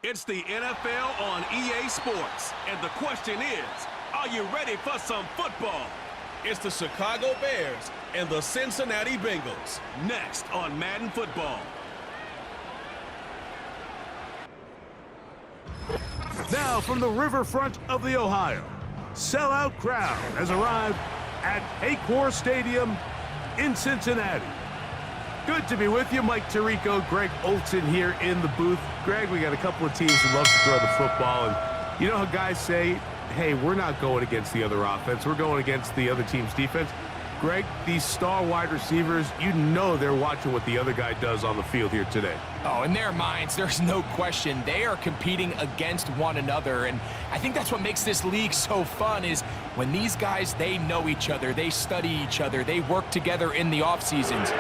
It's the NFL on EA Sports, and the question is, are you ready for some football? It's the Chicago Bears and the Cincinnati Bengals, next on Madden Football. Now from the riverfront of the Ohio, sellout crowd has arrived at Paycor Stadium in Cincinnati. Good to be with you. Mike Tirico, Greg Olson here in the booth. Greg, we got a couple of teams who love to throw the football, and you know how guys say, hey, we're not going against the other offense. We're going against the other team's defense. Greg, these star wide receivers, you know they're watching what the other guy does on the field here today. Oh, in their minds, there's no question. They are competing against one another, and I think that's what makes this league so fun is when these guys, they know each other, they study each other, they work together in the off seasons.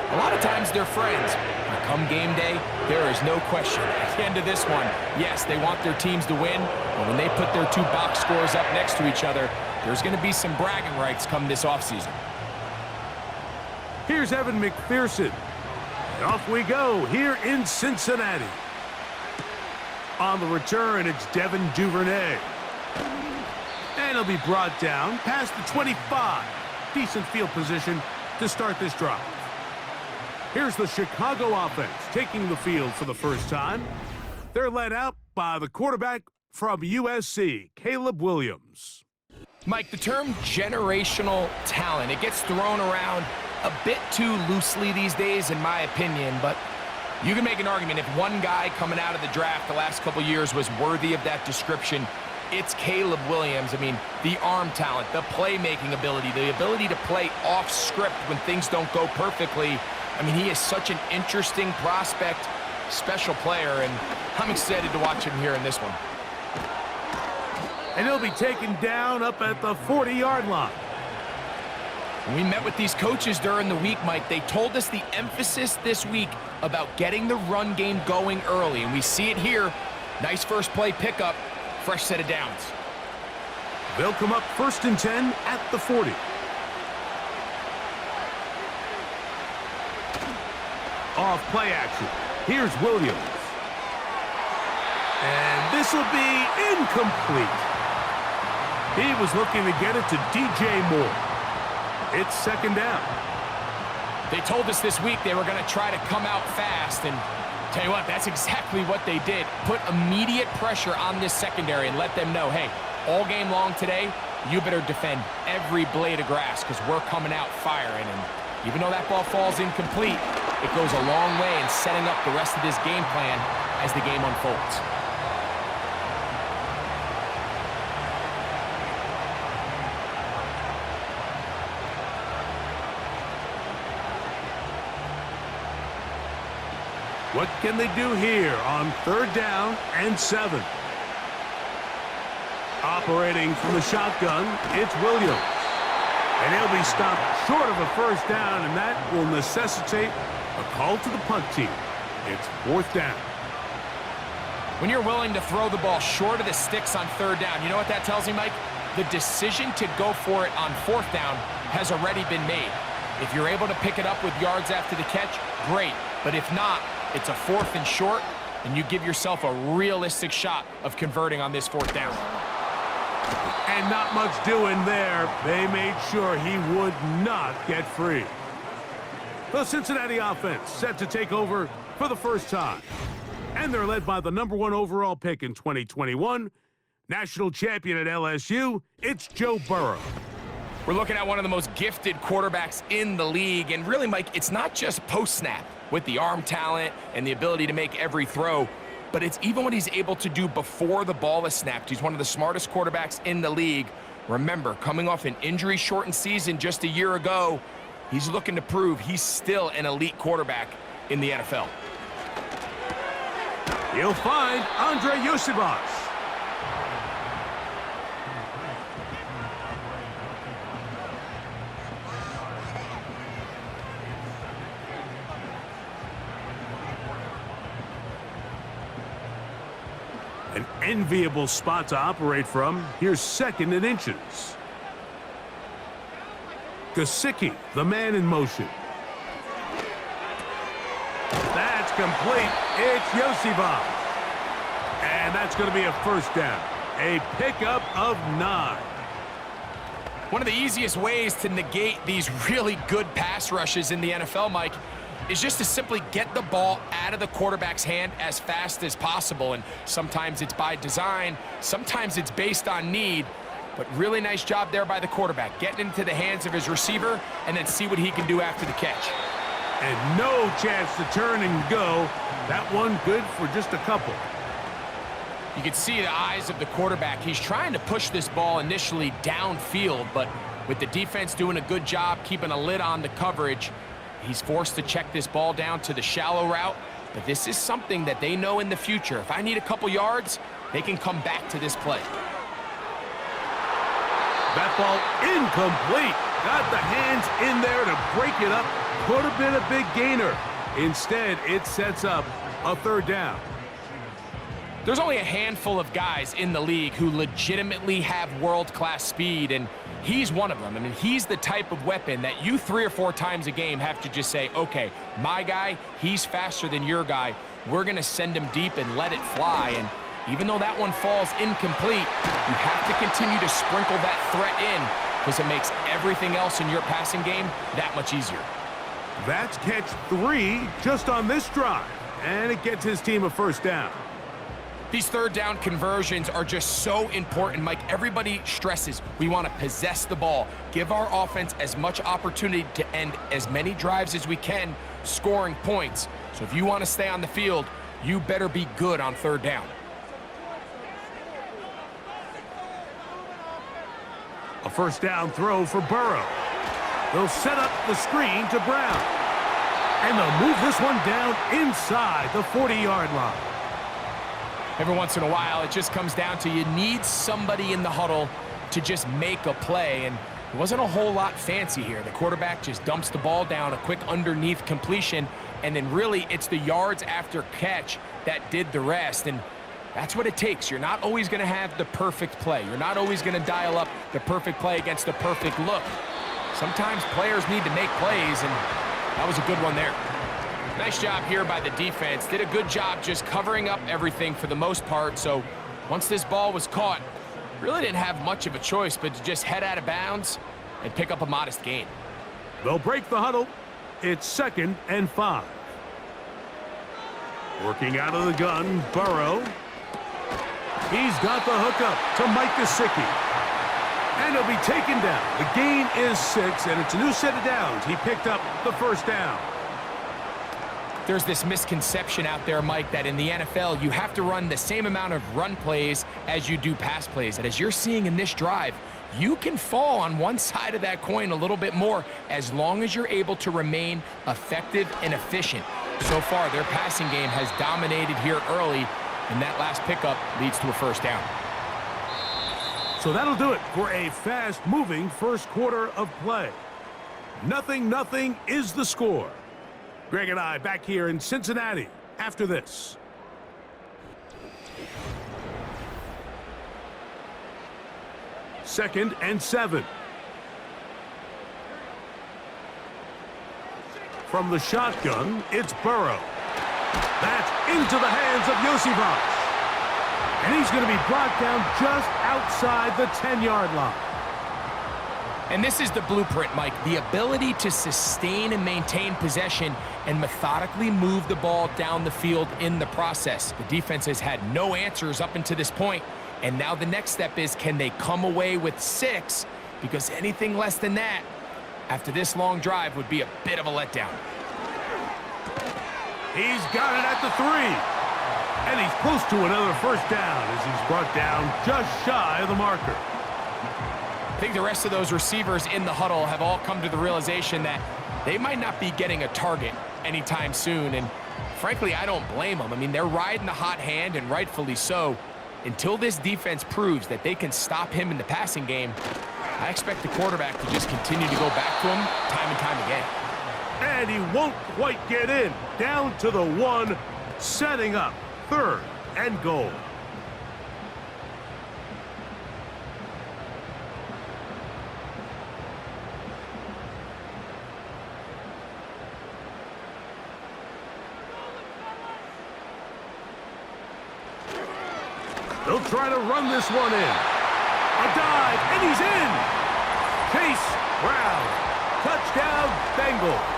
A lot of times they're friends, but come game day, there is no question. At the end of this one, yes, they want their teams to win, but when they put their two box scores up next to each other, there's going to be some bragging rights come this offseason. Here's Evan McPherson. And off we go here in Cincinnati. On the return, it's Devin Duvernay. And he'll be brought down past the 25. Decent field position to start this drive. Here's the Chicago offense taking the field for the first time. They're led out by the quarterback from USC, Caleb Williams. Mike, the term generational talent, it gets thrown around a bit too loosely these days, in my opinion, but you can make an argument if one guy coming out of the draft the last couple years was worthy of that description, it's Caleb Williams. I mean, the arm talent, the playmaking ability, the ability to play off script when things don't go perfectly. I mean, he is such an interesting prospect, special player, and I'm excited to watch him here in this one. And he'll be taken down up at the 40-yard line. When we met with these coaches during the week, Mike, they told us the emphasis this week about getting the run game going early, and we see it here. Nice first play pickup, fresh set of downs. They'll come up 1st and 10 at the 40. Off play action. Here's Williams. And this will be incomplete. He was looking to get it to DJ Moore. It's 2nd down. They told us this week they were going to try to come out fast, and tell you what, that's exactly what they did. Put immediate pressure on this secondary and let them know, hey, all game long today, you better defend every blade of grass because we're coming out firing. And even though that ball falls incomplete, it goes a long way in setting up the rest of this game plan as the game unfolds. What can they do here on 3rd down and 7? Operating from the shotgun, it's Williams. And he'll be stopped short of a 1st down, and that will necessitate a call to the punt team. It's 4th down. When you're willing to throw the ball short of the sticks on 3rd down, you know what that tells me, Mike? The decision to go for it on 4th down has already been made. If you're able to pick it up with yards after the catch, great. But if not, it's a 4th and short, and you give yourself a realistic shot of converting on this 4th down. And not much doing there. They made sure he would not get free. The Cincinnati offense set to take over for the first time. And they're led by the #1 overall pick in 2021, national champion at LSU, it's Joe Burrow. We're looking at one of the most gifted quarterbacks in the league, and really, Mike, it's not just post-snap with the arm talent and the ability to make every throw, but it's even what he's able to do before the ball is snapped. He's one of the smartest quarterbacks in the league. Remember, coming off an injury-shortened season just a year ago, he's looking to prove he's still an elite quarterback in the NFL. He'll find Andre Yosibas. An enviable spot to operate from. Here's 2nd and inches. Gesicki, the man in motion. That's complete. It's Yosibas. And that's going to be a first down. A pickup of 9. One of the easiest ways to negate these really good pass rushes in the NFL, Mike, is just to simply get the ball out of the quarterback's hand as fast as possible. And sometimes it's by design, sometimes it's based on need. But really nice job there by the quarterback, getting into the hands of his receiver and then see what he can do after the catch. And no chance to turn and go. That one good for just a couple. You can see the eyes of the quarterback. He's trying to push this ball initially downfield, but with the defense doing a good job keeping a lid on the coverage, he's forced to check this ball down to the shallow route. But this is something that they know in the future. If I need a couple yards, they can come back to this play. That ball incomplete. Got the hands in there to break it up. Could have been a big gainer. Instead, it sets up a third down. There's only a handful of guys in the league who legitimately have world-class speed, and he's one of them. I mean, he's the type of weapon that you 3 or 4 times a game have to just say, okay, my guy, he's faster than your guy. We're going to send him deep and let it fly. And even though that one falls incomplete, you have to continue to sprinkle that threat in because it makes everything else in your passing game that much easier. That's catch 3 just on this drive, and it gets his team a first down. These third down conversions are just so important, Mike. Everybody stresses we want to possess the ball, give our offense as much opportunity to end as many drives as we can, scoring points. So if you want to stay on the field, you better be good on third down. A first down throw for Burrow. They'll set up the screen to Brown. And they'll move this one down inside the 40-yard line. Every once in a while, it just comes down to you need somebody in the huddle to just make a play, and it wasn't a whole lot fancy here. The quarterback just dumps the ball down, a quick underneath completion, and then really it's the yards after catch that did the rest, and that's what it takes. You're not always going to have the perfect play. You're not always going to dial up the perfect play against the perfect look. Sometimes players need to make plays, and that was a good one there. Nice job here by the defense. Did a good job just covering up everything for the most part. So once this ball was caught, really didn't have much of a choice but to just head out of bounds and pick up a modest gain. They'll break the huddle. It's 2nd and 5. Working out of the gun, Burrow. He's got the hookup to Mike Gesicki. And he'll be taken down. The gain is 6, and it's a new set of downs. He picked up the first down. There's this misconception out there, Mike, that in the NFL, you have to run the same amount of run plays as you do pass plays. And as you're seeing in this drive, you can fall on one side of that coin a little bit more as long as you're able to remain effective and efficient. So far, their passing game has dominated here early, and that last pickup leads to a first down. So that'll do it for a fast-moving first quarter of play. 0-0 is the score. Greg and I back here in Cincinnati after this. Second and 7. From the shotgun, it's Burrow. That's into the hands of Yosivas. And he's going to be brought down just outside the 10-yard line. And this is the blueprint, Mike. The ability to sustain and maintain possession and methodically move the ball down the field in the process. The defense has had no answers up until this point, and now the next step is, can they come away with 6? Because anything less than that, after this long drive, would be a bit of a letdown. He's got it at the 3. And he's close to another first down as he's brought down just shy of the marker. I think the rest of those receivers in the huddle have all come to the realization that they might not be getting a target anytime soon, and frankly, I don't blame them. I mean, they're riding the hot hand, and rightfully so. Until this defense proves that they can stop him in the passing game, I expect the quarterback to just continue to go back to him time and time again. And he won't quite get in. Down to the 1, setting up 3rd and goal. They'll try to run this one in. A dive, and he's in! Chase Brown. Touchdown, Bengals.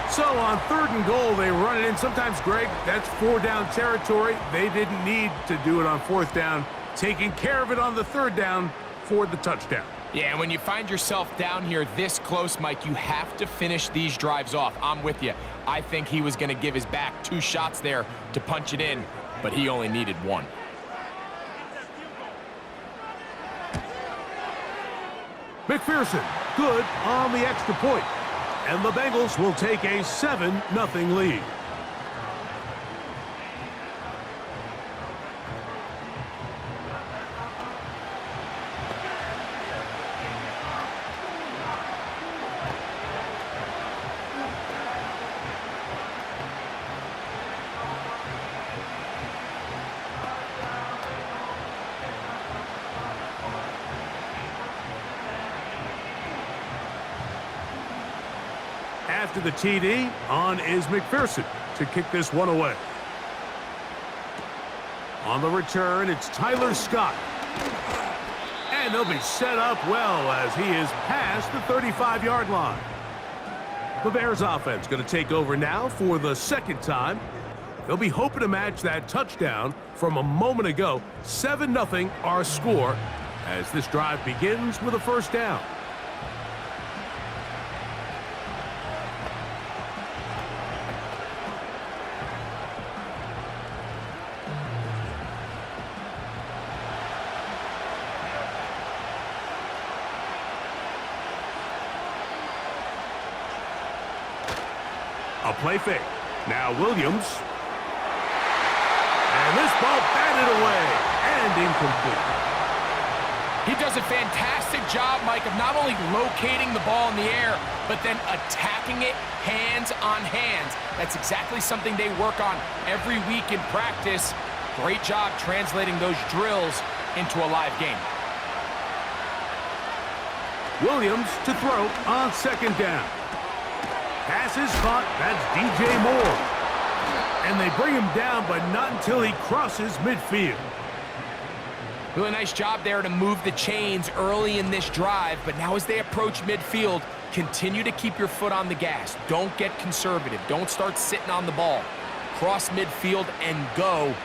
So on 3rd and goal, they run it in. Sometimes, Greg, that's 4-down territory. They didn't need to do it on 4th down. Taking care of it on the 3rd down for the touchdown. Yeah, and when you find yourself down here this close, Mike, you have to finish these drives off. I'm with you. I think he was going to give his back 2 shots there to punch it in, but he only needed 1. McPherson, good on the extra point. And the Bengals will take a 7-0 lead. After the TD, on is McPherson to kick this one away. On the return, it's Tyler Scott. And they'll be set up well as he is past the 35-yard line. The Bears offense going to take over now for the 2nd time. They'll be hoping to match that touchdown from a moment ago. 7-0 our score as this drive begins with a 1st down. A play fake. Now Williams. And this ball batted away and incomplete. He does a fantastic job, Mike, of not only locating the ball in the air, but then attacking it hands on hands. That's exactly something they work on every week in practice. Great job translating those drills into a live game. Williams to throw on 2nd down. Pass is caught. That's DJ Moore. And they bring him down, but not until he crosses midfield. Really nice job there to move the chains early in this drive, but now as they approach midfield, continue to keep your foot on the gas. Don't get conservative. Don't start sitting on the ball. Cross midfield and go.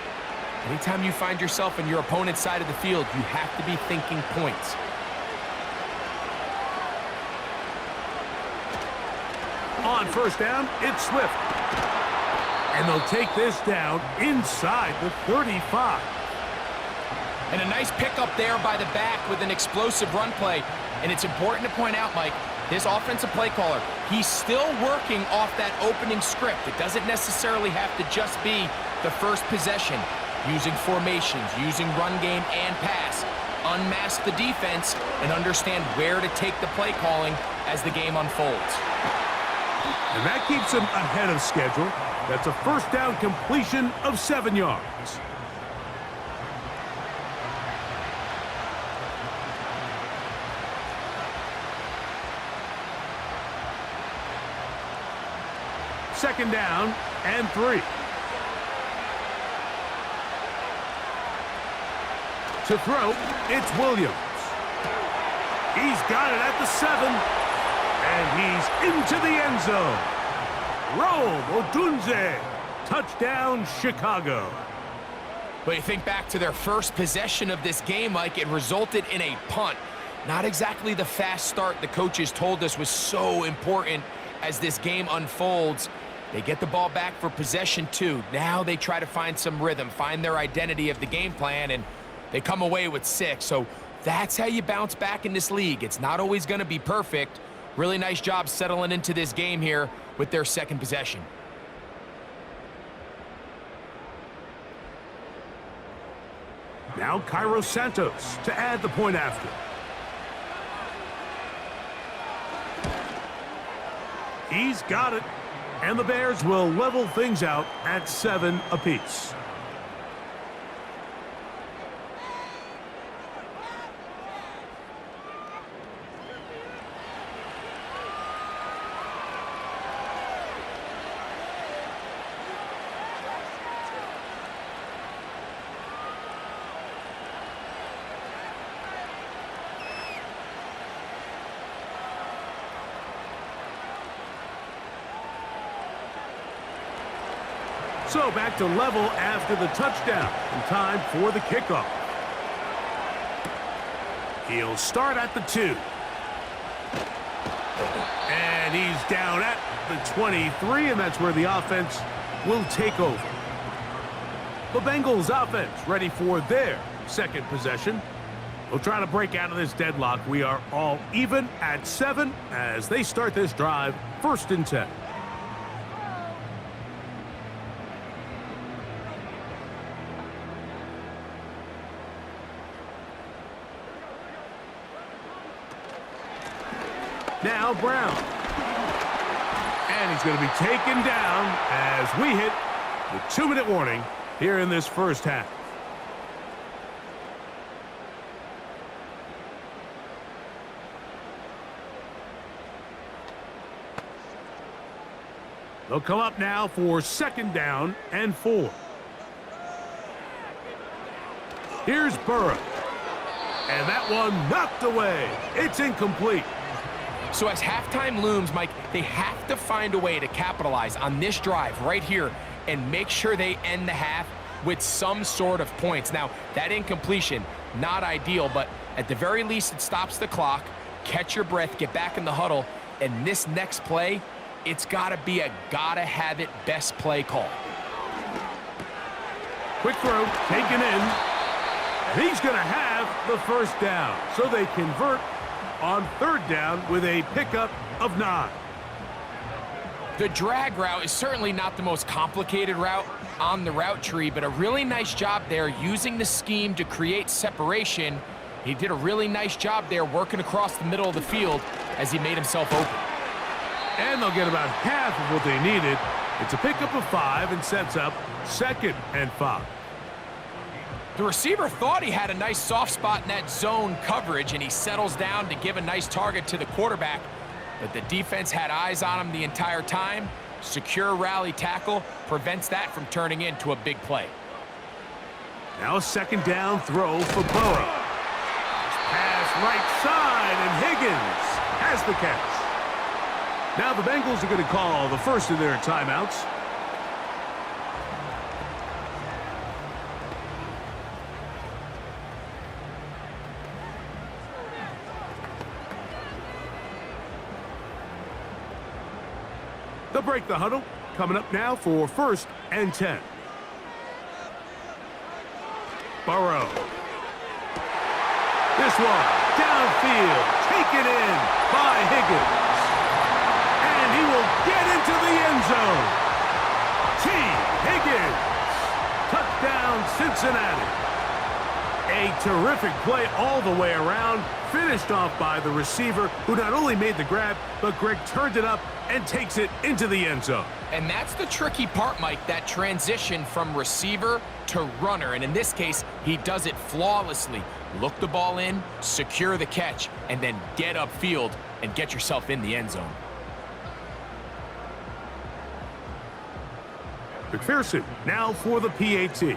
Anytime you find yourself on your opponent's side of the field, you have to be thinking points. On 1st down, it's Swift. And they'll take this down inside the 35. And a nice pickup there by the back with an explosive run play. And it's important to point out, Mike, this offensive play caller, he's still working off that opening script. It doesn't necessarily have to just be the first possession. Using formations, using run game and pass. Unmask the defense and understand where to take the play calling as the game unfolds. And that keeps him ahead of schedule. That's a 1st down completion of 7 yards. Second down and 3. To throw, it's Williams. He's got it at the 7. And he's into the end zone. Rome Odunze. Touchdown, Chicago. But you think back to their first possession of this game, Mike, it resulted in a punt. Not exactly the fast start the coaches told us was so important as this game unfolds. They get the ball back for possession 2. Now they try to find some rhythm, find their identity of the game plan, and they come away with 6. So that's how you bounce back in this league. It's not always going to be perfect. Really nice job settling into this game here with their 2nd possession. Now Cairo Santos to add the point after. He's got it. And the Bears will level things out at 7 apiece. So back to level after the touchdown, and time for the kickoff. He'll start at the 2. And he's down at the 23, and that's where the offense will take over. The Bengals offense ready for their second possession. They'll try to break out of this deadlock. We are all even at 7 as they start this drive, 1st and 10. Now Brown. And he's going to be taken down as we hit the 2-minute warning here in this first half. They'll come up now for 2nd down and 4. Here's Burrow. And that one knocked away. It's incomplete. So as halftime looms, Mike, they have to find a way to capitalize on this drive right here and make sure they end the half with some sort of points. Now, that incompletion, not ideal, but at the very least, it stops the clock. Catch your breath, get back in the huddle, and this next play, it's got to be a gotta-have-it best play call. Quick throw, taken in, and he's going to have the 1st down. So they convert on 3rd down with a pickup of 9. The drag route is certainly not the most complicated route on the route tree, but a really nice job there using the scheme to create separation. He did a really nice job there working across the middle of the field as he made himself open. And they'll get about half of what they needed. It's a pickup of 5 and sets up 2nd and 5. The receiver thought he had a nice soft spot in that zone coverage, and he settles down to give a nice target to the quarterback. But the defense had eyes on him the entire time. Secure rally tackle prevents that from turning into a big play. Now a 2nd down throw for Burrow. Pass right side, and Higgins has the catch. Now the Bengals are going to call the first of their timeouts. They'll break the huddle. Coming up now for 1st and 10. Burrow. This one downfield, taken in by Higgins. And he will get into the end zone. T. Higgins. Touchdown, Cincinnati. A terrific play all the way around, finished off by the receiver, who not only made the grab, but Greg turned it up and takes it into the end zone. And that's the tricky part, Mike, that transition from receiver to runner. And in this case, he does it flawlessly. Look the ball in, secure the catch, and then get upfield and get yourself in the end zone. McPherson now for the PAT.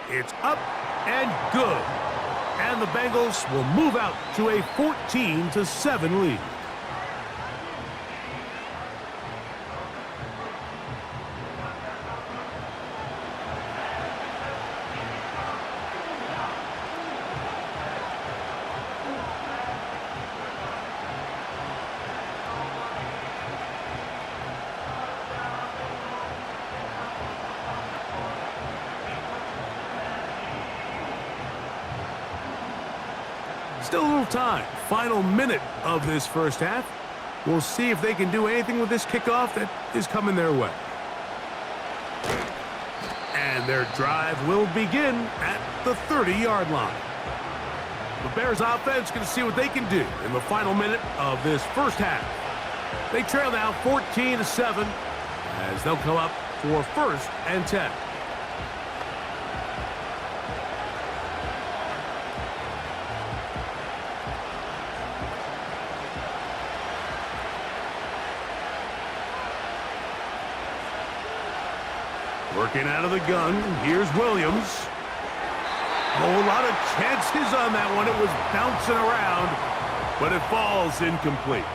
It's up and good. And the Bengals will move out to a 14-7 lead. Still a little time. Final minute of this first half. We'll see if they can do anything with this kickoff that is coming their way. And their drive will begin at the 30-yard line. The Bears offense going to see what they can do in the final minute of this first half. They trail now 14-7 as they'll come up for 1st and 10. Working out of the gun, here's Williams. A whole lot of chances on that one. It was bouncing around, but it falls incomplete.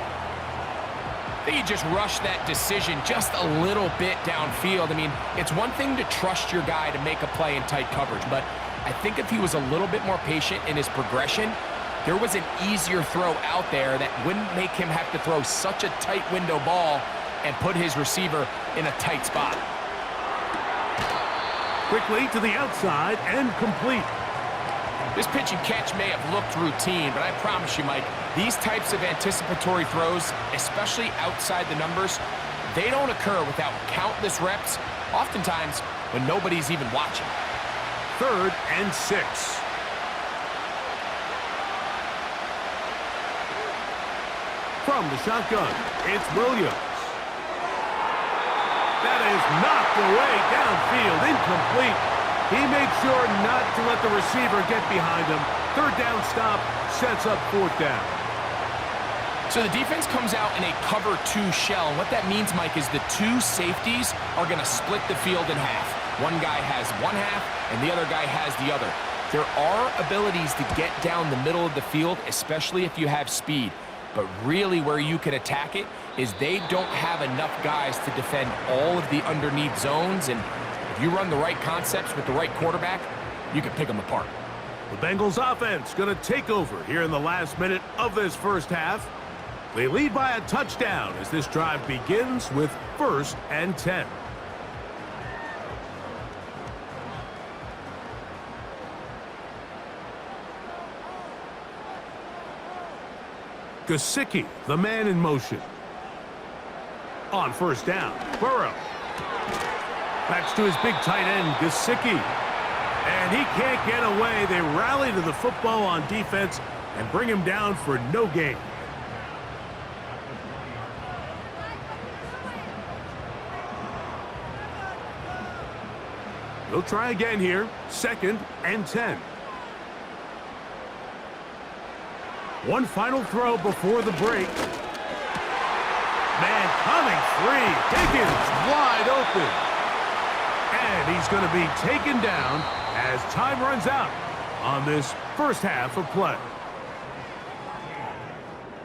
I think he just rushed that decision just a little bit downfield. I mean, it's one thing to trust your guy to make a play in tight coverage, but I think if he was a little bit more patient in his progression, there was an easier throw out there that wouldn't make him have to throw such a tight window ball and put his receiver in a tight spot. Quickly to the outside and complete. This pitch and catch may have looked routine, but I promise you, Mike, these types of anticipatory throws, especially outside the numbers, they don't occur without countless reps, oftentimes when nobody's even watching. 3rd and 6. From the shotgun, it's Williams. That is knocked away downfield, incomplete. He made sure not to let the receiver get behind him. 3rd down stop sets up 4th down. So the defense comes out in a cover 2 shell, and what that means, Mike, is the 2 safeties are going to split the field in half. One guy has one half, and the other guy has the other. There are abilities to get down the middle of the field, especially if you have speed. But really where you can attack it is they don't have enough guys to defend all of the underneath zones, and if you run the right concepts with the right quarterback, you can pick them apart. The Bengals offense going to take over here in the last minute of this first half. They lead by a touchdown as this drive begins with 1st and 10. Gesicki, the man in motion. On 1st down, Burrow. Backs to his big tight end, Gesicki. And he can't get away. They rally to the football on defense and bring him down for no gain. They'll try again here. 2nd and 10. One final throw before the break. Man coming free. Higgins wide open. And he's going to be taken down as time runs out on this first half of play.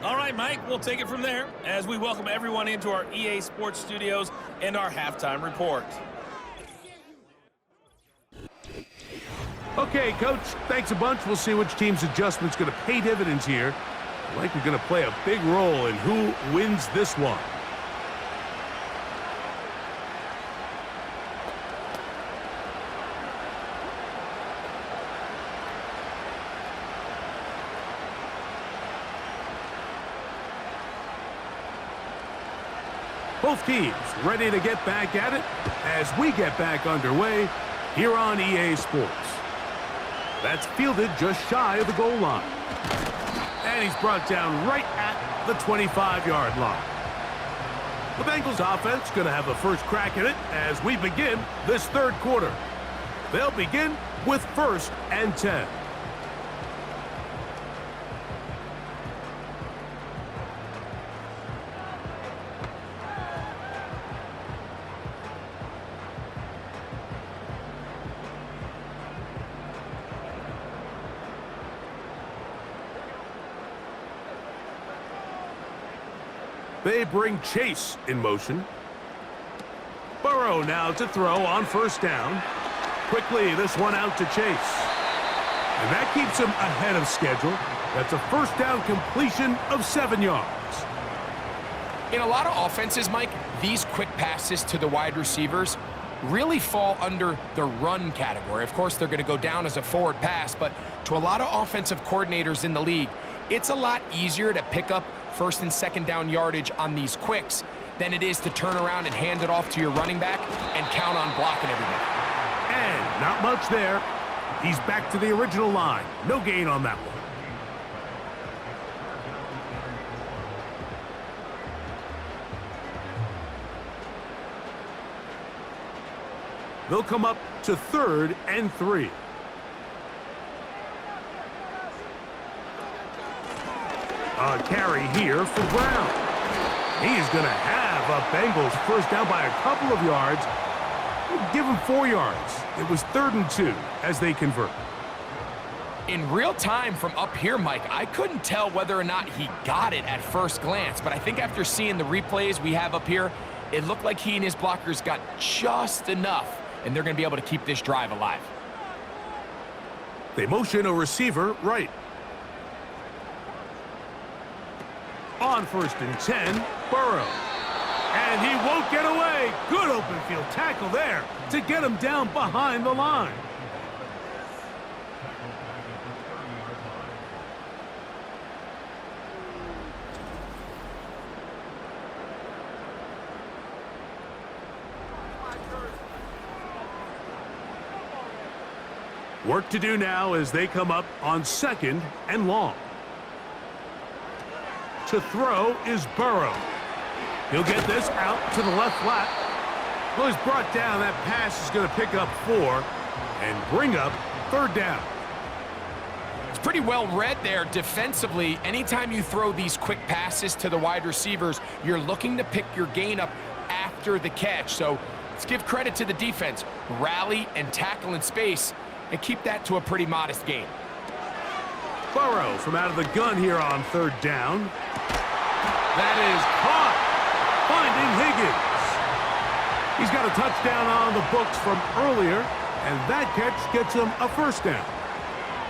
All right, Mike, we'll take it from there as we welcome everyone into our EA Sports Studios and our halftime report. Okay, Coach, thanks a bunch. We'll see which team's adjustment's going to pay dividends here. I think we're going to play a big role in who wins this one. Both teams ready to get back at it as we get back underway here on EA Sports. That's fielded just shy of the goal line. And he's brought down right at the 25-yard line. The Bengals offense going to have the first crack at it as we begin this 3rd quarter. They'll begin with 1st and 10. They bring Chase in motion. Burrow now to throw on 1st down. Quickly, this one out to Chase. And that keeps him ahead of schedule. That's a 1st down completion of 7 yards. In a lot of offenses, Mike, these quick passes to the wide receivers really fall under the run category. Of course, they're going to go down as a forward pass, but to a lot of offensive coordinators in the league, it's a lot easier to pick up 1st and 2nd down yardage on these quicks than it is to turn around and hand it off to your running back and count on blocking everybody. And not much there. He's back to the original line. No gain on that one. They'll come up to 3rd and 3. A carry here for Brown. He's going to have a Bengals 1st down by a couple of yards. Give him 4 yards. It was 3rd and 2 as they convert. In real time from up here, Mike, I couldn't tell whether or not he got it at first glance, but I think after seeing the replays we have up here, it looked like he and his blockers got just enough, and they're going to be able to keep this drive alive. They motion a receiver right. On 1st and 10, Burrow. And he won't get away. Good open field tackle there to get him down behind the line. Work to do now as they come up on 2nd and long. To throw is Burrow. He'll get this out to the left flat. Well, he's brought down. That pass is going to pick up 4 and bring up 3rd down. It's pretty well read there defensively. Anytime you throw these quick passes to the wide receivers, you're looking to pick your gain up after the catch. So let's give credit to the defense. Rally and tackle in space and keep that to a pretty modest gain. Burrow from out of the gun here on 3rd down. That is caught. Finding Higgins. He's got a touchdown on the books from earlier, and that catch gets him a 1st down.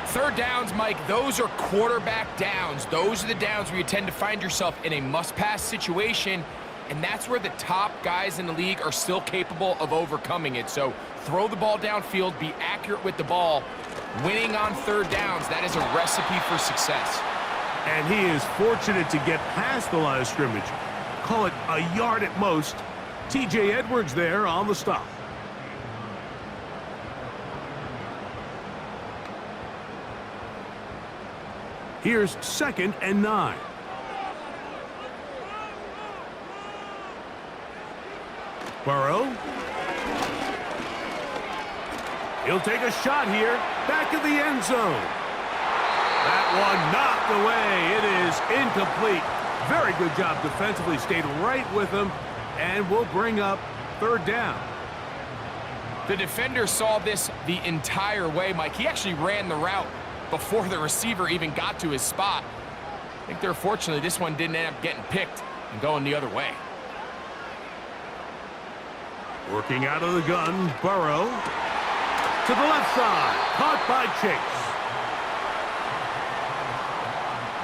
3rd downs, Mike, those are quarterback downs. Those are the downs where you tend to find yourself in a must-pass situation, and that's where the top guys in the league are still capable of overcoming it. So throw the ball downfield, be accurate with the ball. Winning on 3rd downs, that is a recipe for success. And he is fortunate to get past the line of scrimmage. Call it a yard at most. TJ Edwards there on the stop. Here's 2nd and 9. Burrow. He'll take a shot here. Back of the end zone. That one knocked away. It is incomplete. Very good job defensively. Stayed right with him and will bring up 3rd down. The defender saw this the entire way, Mike. He actually ran the route before the receiver even got to his spot. I think they're fortunately this one didn't end up getting picked and going the other way. Working out of the gun, Burrow. To the left side. Caught by Chase.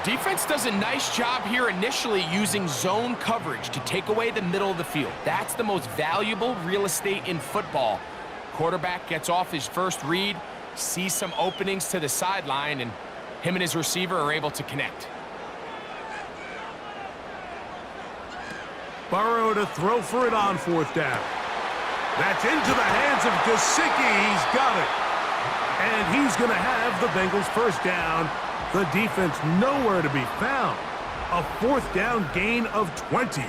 Defense does a nice job here initially using zone coverage to take away the middle of the field. That's the most valuable real estate in football. Quarterback gets off his first read, sees some openings to the sideline, and him and his receiver are able to connect. Burrow to throw for it on 4th down. That's into the hands of Gesicki. He's got it. And he's going to have the Bengals 1st down. The defense nowhere to be found. A 4th down gain of 20.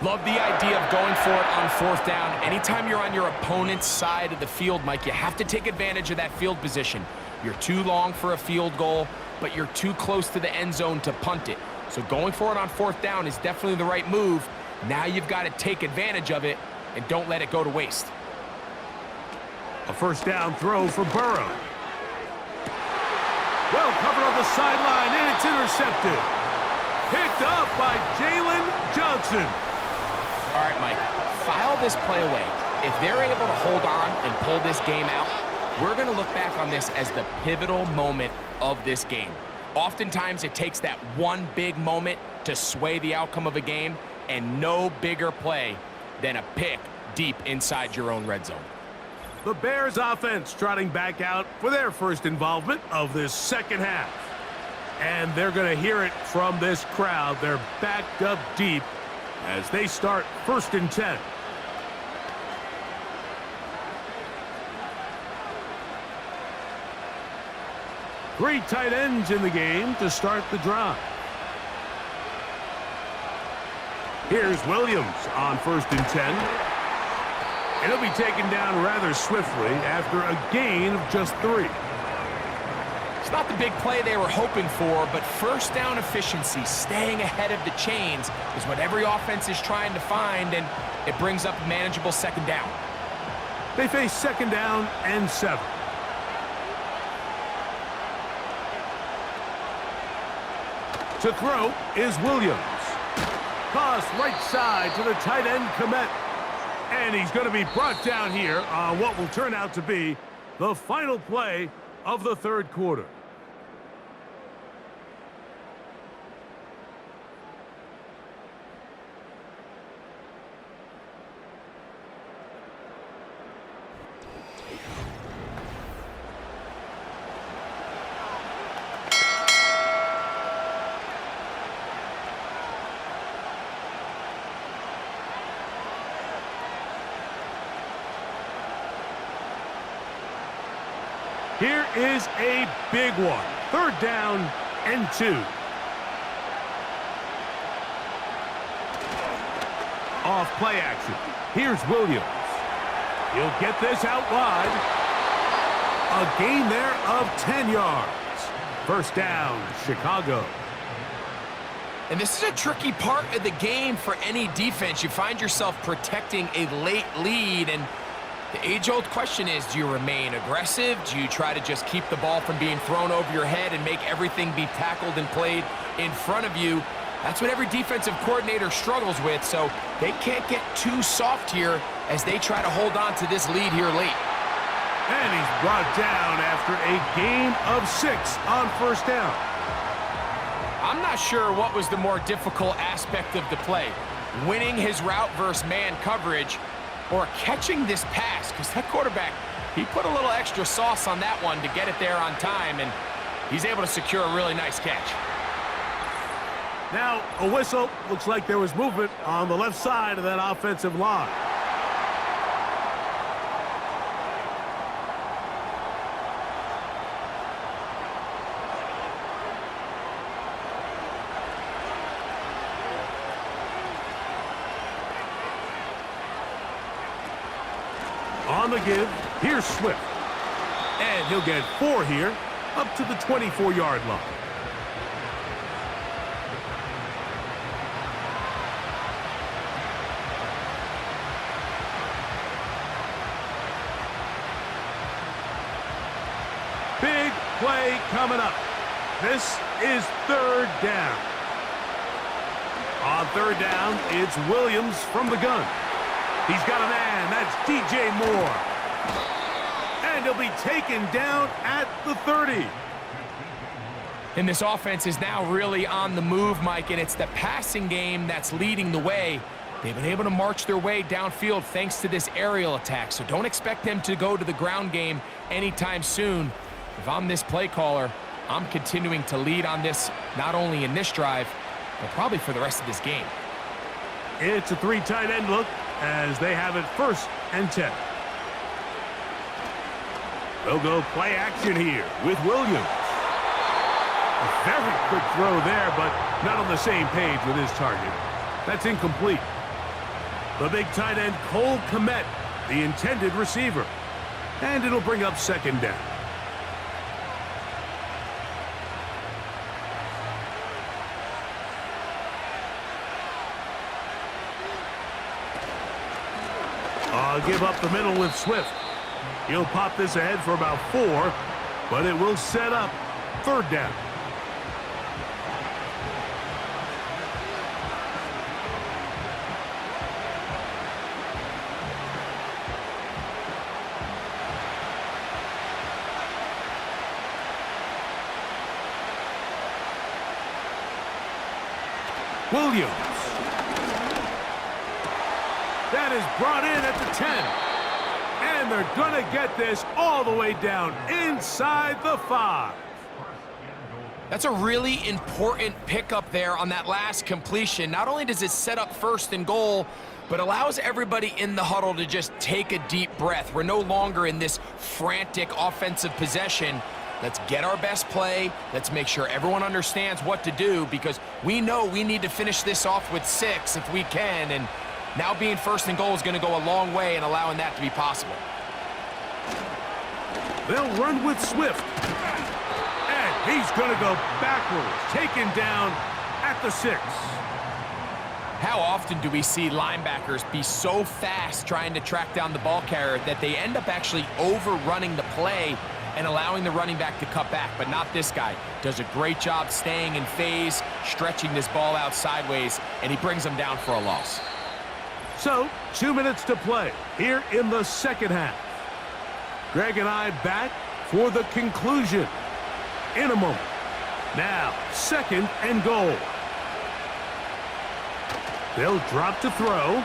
Love the idea of going for it on 4th down. Anytime you're on your opponent's side of the field, Mike, you have to take advantage of that field position. You're too long for a field goal, but you're too close to the end zone to punt it. So going for it on 4th down is definitely the right move. Now you've got to take advantage of it and don't let it go to waste. A 1st down throw for Burrow. Well covered on the sideline, and it's intercepted. Picked up by Jalen Johnson. All right, Mike, file this play away. If they're able to hold on and pull this game out, we're going to look back on this as the pivotal moment of this game. Oftentimes, it takes that one big moment to sway the outcome of a game, and no bigger play than a pick deep inside your own red zone. The Bears offense trotting back out for their first involvement of this 2nd half. And they're going to hear it from this crowd. They're backed up deep as they start 1st and 10. Three tight ends in the game to start the drive. Here's Williams on 1st and 10. And he'll be taken down rather swiftly after a gain of just 3. It's not the big play they were hoping for, but 1st down efficiency, staying ahead of the chains, is what every offense is trying to find, and it brings up a manageable 2nd down. They face 2nd down and 7. To throw is Williams. Toss right side to the tight end, Komet. And he's going to be brought down here on what will turn out to be the final play of the third quarter. Here is a big one. Third down and 2. Off play action. Here's Williams. He'll get this out wide. A gain there of 10 yards. First down, Chicago. And this is a tricky part of the game for any defense. You find yourself protecting a late lead, and the age-old question is, do you remain aggressive? Do you try to just keep the ball from being thrown over your head and make everything be tackled and played in front of you? That's what every defensive coordinator struggles with, so they can't get too soft here as they try to hold on to this lead here late. And he's brought down after a gain of 6 on first down. I'm not sure what was the more difficult aspect of the play, winning his route versus man coverage or catching this pass, because that quarterback, he put a little extra sauce on that one to get it there on time, and he's able to secure a really nice catch. Now, a whistle. Looks like there was movement on the left side of that offensive line. On the give, here's Swift. And he'll get 4 here, up to the 24-yard line. Big play coming up. This is third down. On third down, it's Williams from the gun. He's got a man. That's DJ Moore. And he'll be taken down at the 30. And this offense is now really on the move, Mike, and it's the passing game that's leading the way. They've been able to march their way downfield thanks to this aerial attack, so don't expect them to go to the ground game anytime soon. If I'm this play caller, I'm continuing to lead on this, not only in this drive, but probably for the rest of this game. It's a 3 tight end look as they have it first and 10. They'll go play action here with Williams. A very quick throw there, but not on the same page with his target. That's incomplete. The big tight end, Cole Kmet, the intended receiver. And it'll bring up second down. Give up the middle with Swift. He'll pop this ahead for about 4, but it will set up third down. Williams. That is brought in at the 10. And they're going to get this all the way down inside the 5. That's a really important pickup there on that last completion. Not only does it set up first and goal, but allows everybody in the huddle to just take a deep breath. We're no longer in this frantic offensive possession. Let's get our best play. Let's make sure everyone understands what to do, because we know we need to finish this off with 6 if we can. And now being first and goal is going to go a long way in allowing that to be possible. They'll run with Swift. And he's going to go backwards, taken down at the 6. How often do we see linebackers be so fast trying to track down the ball carrier that they end up actually overrunning the play and allowing the running back to cut back, but not this guy. Does a great job staying in phase, stretching this ball out sideways, and he brings him down for a loss. So, 2 minutes to play here in the second half. Greg and I back for the conclusion in a moment. Now, 2nd and goal. They'll drop to throw.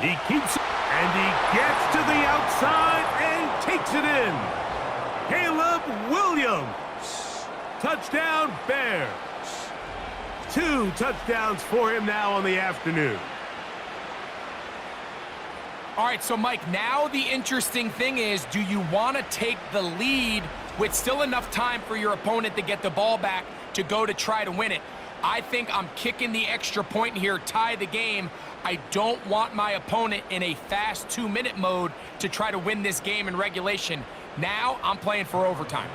He keeps it, and he gets to the outside and takes it in. Caleb Williams. Touchdown, Bears. 2 touchdowns for him now on the afternoon. All right, so Mike, now the interesting thing is, do you want to take the lead with still enough time for your opponent to get the ball back to go to try to win it? I think I'm kicking the extra point here, tie the game. I don't want my opponent in a fast 2-minute mode to try to win this game in regulation. Now I'm playing for overtime.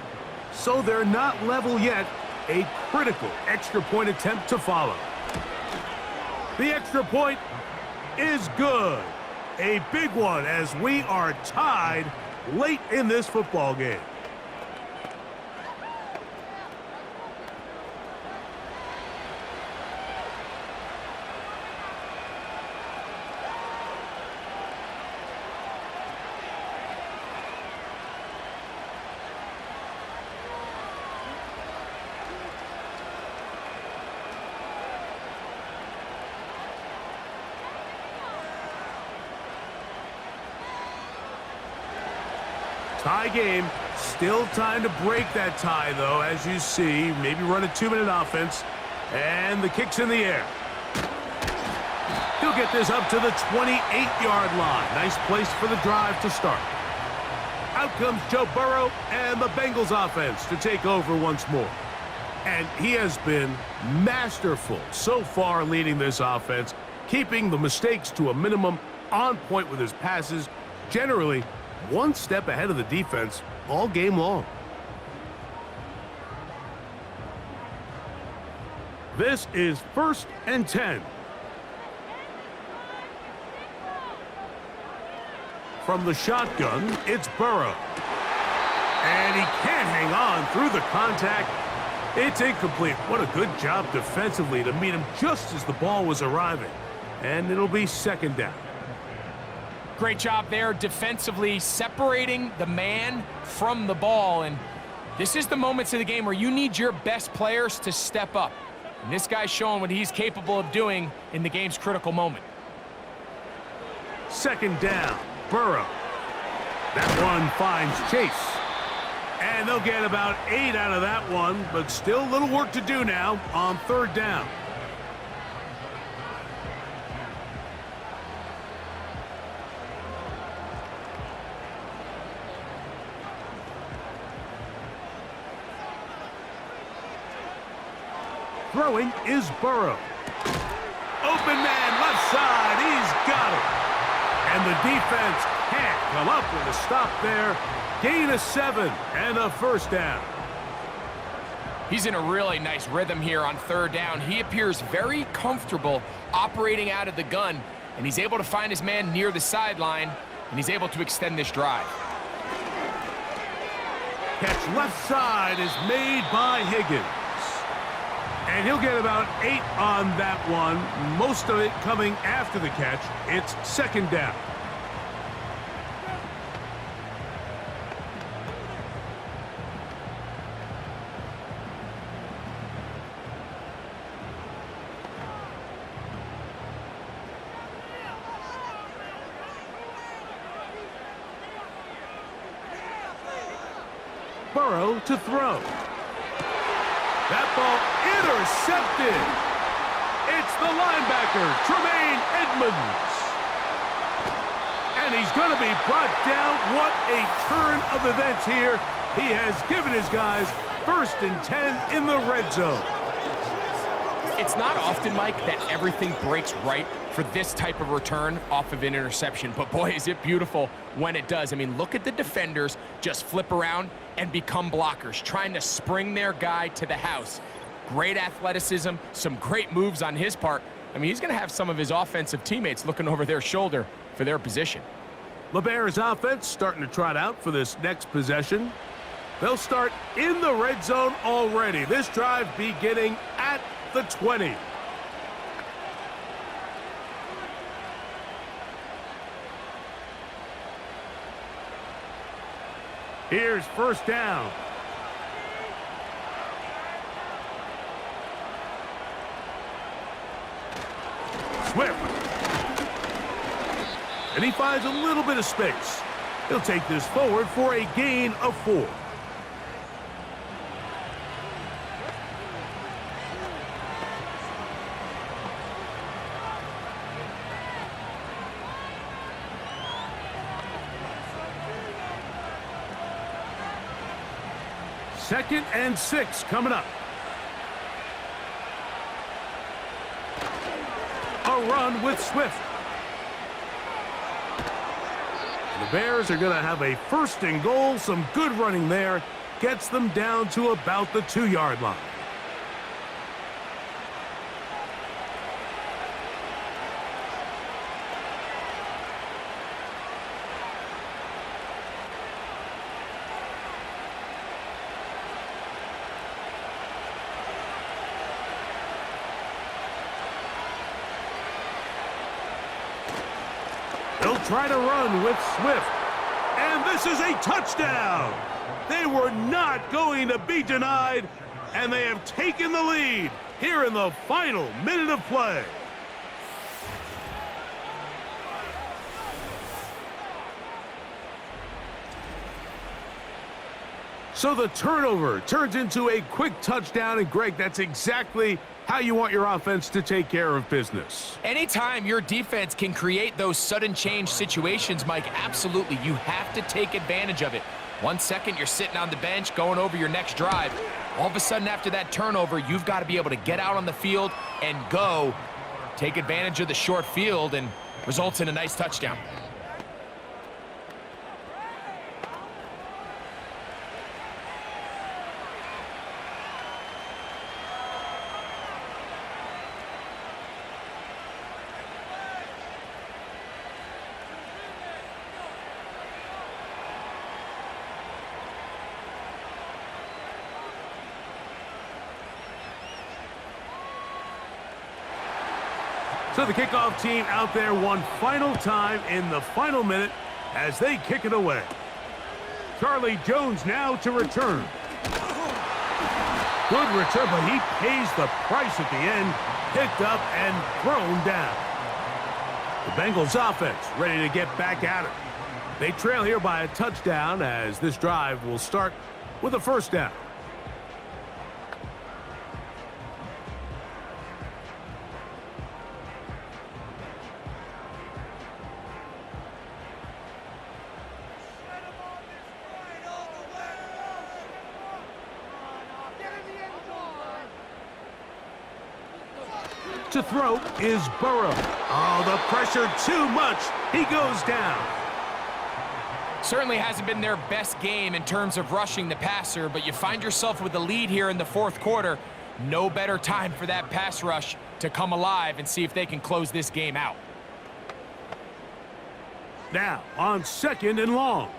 So they're not level yet. A critical extra point attempt to follow. The extra point is good. A big one as we are tied late in this football game. Tie game. Still time to break that tie, though, as you see. Maybe run a 2-minute offense. And the kick's in the air. He'll get this up to the 28-yard line. Nice place for the drive to start. Out comes Joe Burrow and the Bengals offense to take over once more. And he has been masterful so far leading this offense, keeping the mistakes to a minimum, on point with his passes, generally one step ahead of the defense all game long. This is 1st and 10. From the shotgun, it's Burrow. And he can't hang on through the contact. It's incomplete. What a good job defensively to meet him just as the ball was arriving. And it'll be 2nd down. Great job there defensively, separating the man from the ball. And this is the moments of the game where you need your best players to step up. And this guy's showing what he's capable of doing in the game's critical moment. 2nd down, Burrow. That one finds Chase. And they'll get about 8 out of that one, but still a little work to do now on 3rd down. Throwing is Burrow. Open man, left side, he's got it. And the defense can't come up with a stop there. Gain of 7 and a 1st down. He's in a really nice rhythm here on 3rd down. He appears very comfortable operating out of the gun, and he's able to find his man near the sideline, and he's able to extend this drive. Catch left side is made by Higgins. And he'll get about 8 on that one, most of it coming after the catch. It's 2nd down. Burrow to throw. That ball intercepted. It's the linebacker, Tremaine Edmonds. And he's going to be brought down. What a turn of events here. He has given his guys 1st and 10 in the red zone. It's not often, Mike, that everything breaks right for this type of return off of an interception. But boy, is it beautiful when it does. I mean, look at the defenders just flip around and become blockers, trying to spring their guy to the house. Great athleticism, some great moves on his part. I mean, he's going to have some of his offensive teammates looking over their shoulder for their position. The Bears offense starting to trot out for this next possession. They'll start in the red zone already. This drive beginning at the 20. Here's first down. Swift. And he finds a little bit of space. He'll take this forward for a gain of 4. Second and 6 coming up. A run with Swift. The Bears are going to have a first and goal. Some good running there. Gets them down to about the 2-yard line. They'll try to run with Swift. And this is a touchdown. They were not going to be denied, and they have taken the lead here in the final minute of play. So the turnover turns into a quick touchdown, and Greg, that's exactly how you want your offense to take care of business. Anytime your defense can create those sudden change situations, Mike, absolutely, you have to take advantage of it. 1 second, you're sitting on the bench, going over your next drive. All of a sudden, after that turnover, you've got to be able to get out on the field and go. Take advantage of the short field, and results in a nice touchdown. So the kickoff team out there one final time in the final minute as they kick it away. Charlie Jones now to return. Good return, but he pays the price at the end. Picked up and thrown down. The Bengals offense ready to get back at it. They trail here by a touchdown as this drive will start with a first down. To throw is Burrow. Oh, the pressure too much. He goes down. Certainly hasn't been their best game in terms of rushing the passer, but you find yourself with the lead here in the fourth quarter. No better time for that pass rush to come alive and see if they can close this game out. Now on second and long.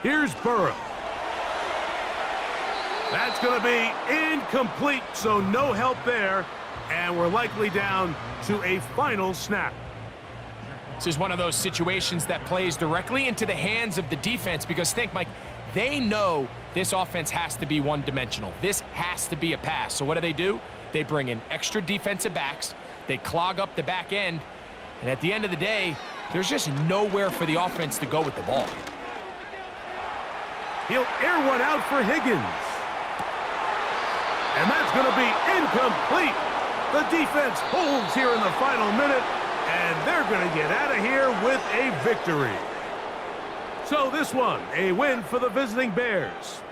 Here's Burrow. That's going to be incomplete, so no help there. And we're likely down to a final snap. This is one of those situations that plays directly into the hands of the defense because think, Mike, they know this offense has to be one-dimensional. This has to be a pass. So what do? They bring in extra defensive backs. They clog up the back end. And at the end of the day, there's just nowhere for the offense to go with the ball. He'll air one out for Higgins. And that's going to be incomplete. The defense holds here in the final minute, and they're going to get out of here with a victory. So this one, a win for the visiting Bears.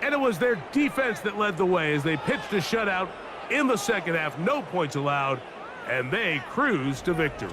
And it was their defense that led the way as they pitched a shutout in the second half. No points allowed, and they cruised to victory.